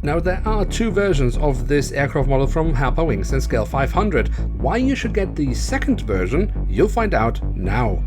Now, there are two versions of this aircraft model from Herpa Wings in scale 500. Why you should get the second version, you'll find out now.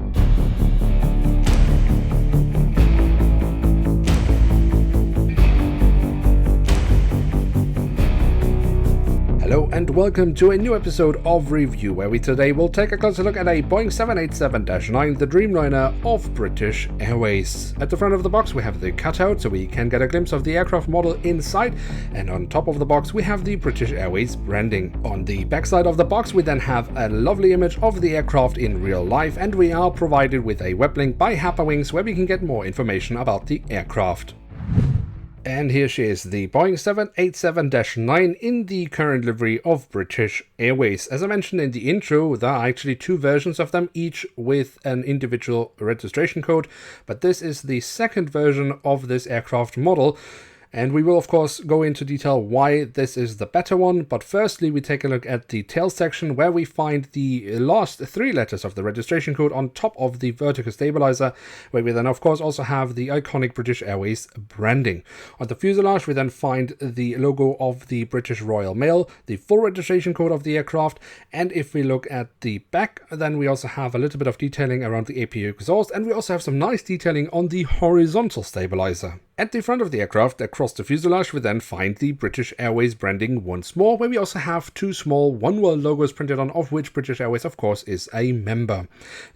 Hello and welcome to a new episode of Review, where we today will take a closer look at a Boeing 787-9, the Dreamliner of British Airways. At the front of the box we have the cutout, so we can get a glimpse of the aircraft model inside, and on top of the box we have the British Airways branding. On the backside of the box we then have a lovely image of the aircraft in real life, and we are provided with a web link by Herpa Wings where we can get more information about the aircraft. And here she is, the Boeing 787-9 in the current livery of British Airways. As I mentioned in the intro, there are actually two versions of them, each with an individual registration code, but this is the second version of this aircraft model. And we will of course go into detail why this is the better one, but firstly we take a look at the tail section where we find the last three letters of the registration code on top of the vertical stabilizer, where we then of course also have the iconic British Airways branding. On the fuselage we then find the logo of the British Royal Mail, the full registration code of the aircraft, and if we look at the back then we also have a little bit of detailing around the APU exhaust, and we also have some nice detailing on the horizontal stabilizer. At the front of the aircraft, across the fuselage, we then find the British Airways branding once more, where we also have two small One World logos printed on, of which British Airways, of course, is a member.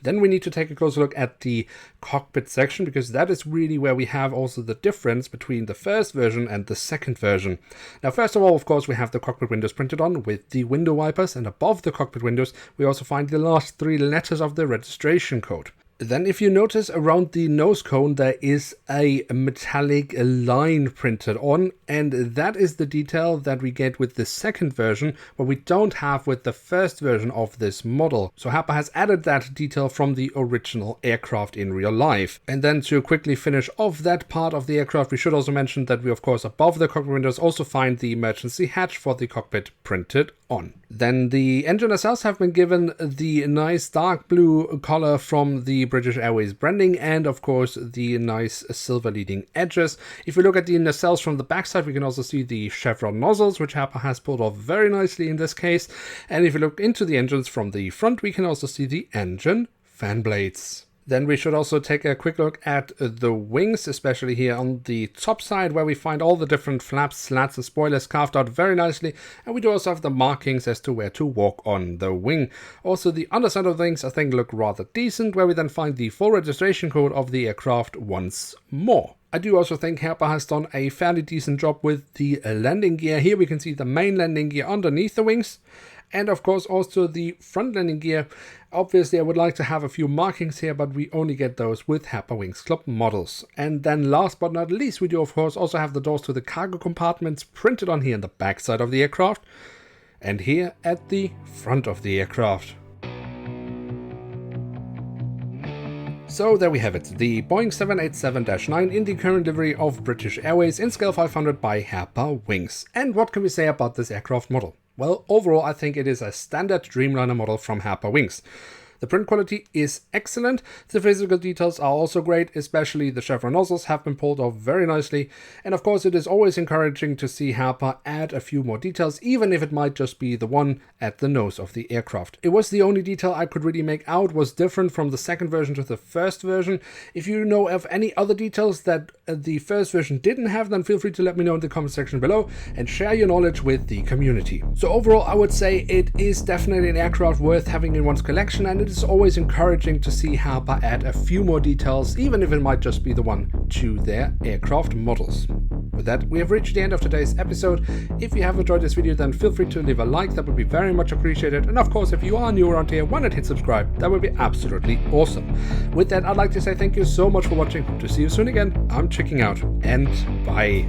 Then we need to take a closer look at the cockpit section, because that is really where we have also the difference between the first version and the second version. Now, first of all, of course, we have the cockpit windows printed on with the window wipers, and above the cockpit windows, we also find the last three letters of the registration code. Then if you notice around the nose cone there is a metallic line printed on, and that is the detail that we get with the second version, but we don't have with the first version of this model. So Herpa has added that detail from the original aircraft in real life. And then to quickly finish off that part of the aircraft, we should also mention that we of course above the cockpit windows also find the emergency hatch for the cockpit printed on. Then the engine nacelles have been given the nice dark blue color from the British Airways branding, and of course the nice silver leading edges. If we look at the nacelles from the backside, we can also see the chevron nozzles, which Herpa has pulled off very nicely in this case. And if we look into the engines from the front, we can also see the engine fan blades. Then we should also take a quick look at the wings, especially here on the top side, where we find all the different flaps, slats and spoilers carved out very nicely, and we do also have the markings as to where to walk on the wing. Also the underside of the wings I think look rather decent, where we then find the full registration code of the aircraft once more. I do also think Herpa has done a fairly decent job with the landing gear. Here we can see the main landing gear underneath the wings, and of course also the front landing gear. Obviously I would like to have a few markings here, but we only get those with Herpa Wings Club models. And then last but not least, we do of course also have the doors to the cargo compartments printed on here in the back side of the aircraft, and here at the front of the aircraft. So there we have it, the Boeing 787-9 in the current livery of British Airways in scale 500 by Herpa Wings. And what can we say about this aircraft model? Well, overall I think it is a standard Dreamliner model from Herpa Wings. The print quality is excellent, the physical details are also great, especially the chevron nozzles have been pulled off very nicely, and of course it is always encouraging to see Herpa add a few more details, even if it might just be the one at the nose of the aircraft. It was the only detail I could really make out was different from the second version to the first version. If you know of any other details that the first version didn't have, then feel free to let me know in the comment section below and share your knowledge with the community. So overall I would say it is definitely an aircraft worth having in one's collection, and it is always encouraging to see Herpa add a few more details, even if it might just be the one to their aircraft models. With that, we have reached the end of today's episode. If you have enjoyed this video, then feel free to leave a like, that would be very much appreciated. And of course, if you are new around here, why not hit subscribe? That would be absolutely awesome. With that, I'd like to say thank you so much for watching. To see you soon again, I'm checking out, and bye.